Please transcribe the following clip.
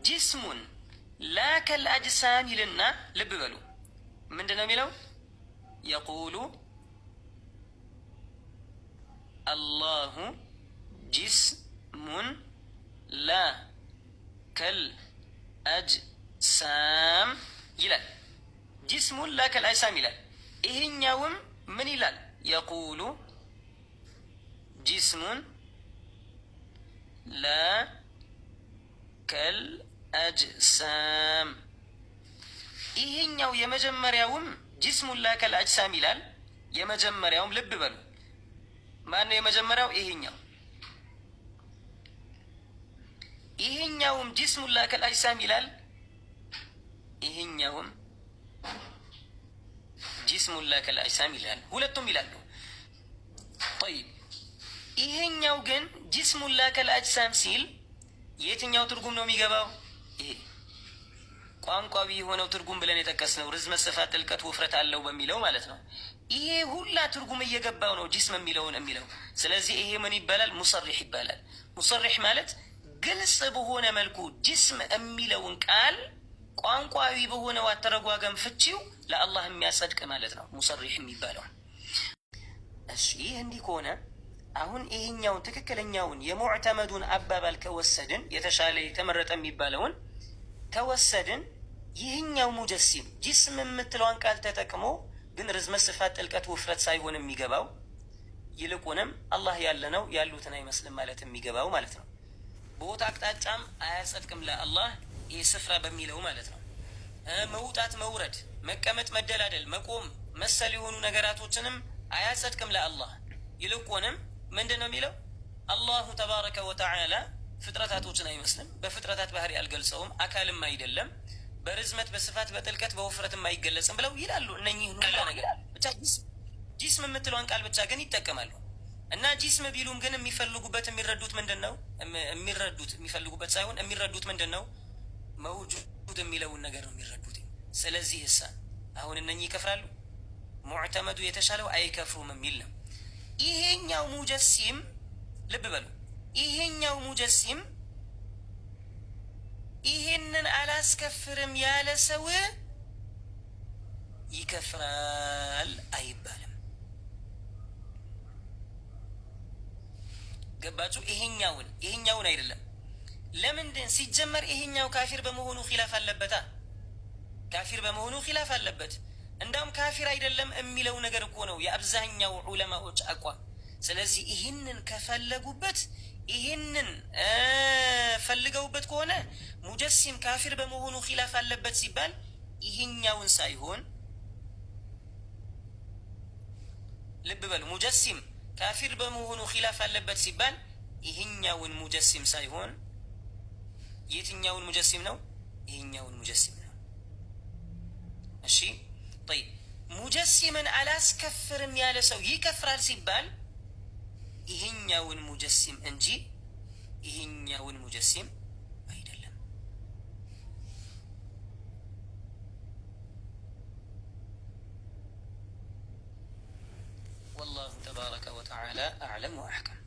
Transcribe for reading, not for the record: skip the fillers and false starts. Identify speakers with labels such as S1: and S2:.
S1: ጅስሙን ላ ከልአጅሳም ይልና ልብ በሉ ምንድን ነው የሚለው? የቁሉ አላሁ ጅስሙን ላ ከልአጅሳም ይላል። ጅስሙን ላ ከልአጅሳም ይላል። ይህኛውም ምን ይላል? የቁሉ ጅስሙን ላ ከልአጅሳም። ይህኛው የመጀመሪያውም ጅስሙን ላ ከልአጅሳም ይላል። የመጀመሪያውም ልብ በሉ ማን ነው የመጀመሪያው? ይሄኛው። ይሄኛውም ጅስሙን ላ ከልአጅሳም ይላል። ይሄኛውም ጅስሙን ላ ከልአጅሳም ይላል። ሁለቱም ይላሉ። ጠይብ ይሄኛው ግን ጅስሙን ላ ከልአጅሳም ሲል የትኛው ትርጉም ነው የሚገባው? ይሄ ቋንቋዊ የሆነው ትርጉም ብለን የጠቀስነው ርዝመት፣ ስፋት፣ ጥልቀት፣ ውፍረት አለው በሚለው ማለት ነው። ይሄ ሁላ ትርጉም እየገባው ነው ጅስም የሚለውን የሚለው። ስለዚህ ይሄ ምን ይባላል? ሙሰሪሕ ይባላል። ሙሰሪሕ ማለት ግልጽ በሆነ መልኩ ጅስም የሚለውን ቃል ቋንቋዊ በሆነው አተረጓገም ፍቺው ለአላህ የሚያጸድቅ ማለት ነው ሙሰሪሕ የሚባለው። እሺ ይህ እንዲህ ከሆነ አሁን ይሄኛውን ትክክለኛውን የሙዕተመዱን አባባል ከወሰድን የተሻለ የተመረጠ የሚባለውን ከወሰድን ይህኛው ሙጀሲም ጅስም የምትለዋን ቃል ተጠቅሞ ግን ርዝመት፣ ስፋት፣ ጥልቀት፣ ውፍረት ሳይሆን የሚገባው ይልቁንም አላህ ያለ ነው ያሉትን አይመስልም ማለት የሚገባው ማለት ነው። ቦታ አቅጣጫም አያጸድቅም ለአላህ ይህ ስፍራ በሚለው ማለት ነው። መውጣት፣ መውረድ፣ መቀመጥ፣ መደላደል፣ መቆም መሰል የሆኑ ነገራቶችንም አያጸድቅም ለአላህ። ይልቁንም ምንድን ነው የሚለው? አላሁ ተባረከ ወተዓላ ፍጥረታቶችን አይመስልም፣ በፍጥረታት ባህሪ አልገልጸውም፣ አካልም አይደለም፣ በርዝመት በስፋት በጥልቀት በውፍረትም አይገለጽም ብለው ይላሉ። እነኚህ ሁላ ነገር ብቻ ጂስም የምትለዋን ቃል ብቻ ግን ይጠቀማሉ። እና ጂስም ቢሉም ግን የሚፈልጉበት የሚረዱት ምንድን ነው? የሚፈልጉበት ሳይሆን የሚረዱት ምንድን ነው? መውጁድ የሚለውን ነገር ነው የሚረዱት። ስለዚህ እሳ አሁን እነኚህ ይከፍራሉ፣ ሙዕተመዱ የተሻለው አይከፍሩም የሚል ነው። ይሄኛው ሙጀሲም ልብ በሉ፣ ይሄኛው ሙጀሲም ይሄንን አላስከፍርም ያለ ሰው ይከፍራል አይባልም። ገባችሁ? ይሄኛውን አይደለም። ለምንድን ሲጀመር ይሄኛው ካፊር በመሆኑ ኺላፍ አለበታ። ካፊር በመሆኑ ኺላፍ አለበት። እንዳውም ካፊር አይደለም የሚለው ነገር እኮ ነው የአብዛኛው ዑለማዎች አቋም። ስለዚህ ይህንን ከፈለጉበት ይህንን ፈልገውበት ከሆነ ሙጀሲም ካፊር በመሆኑ ኺላፍ አለበት ሲባል ይህኛውን ሳይሆን ልብ በሉ፣ ሙጀሲም ካፊር በመሆኑ ኺላፍ አለበት ሲባል ይህኛውን ሙጀሲም ሳይሆን የትኛውን ሙጀሲም ነው? ይህኛውን ሙጀሲም ነው። እሺ ጠይብ፣ ሙጀሲምን አላስከፍርም ያለ ሰው ይከፍራል ሲባል ይህኛውን ሙጀሲም እንጂ ይህኛውን ሙጀሲም አይደለም። ወላሁ ተባረከ ወተዓላ አዕለም ወአሕከም።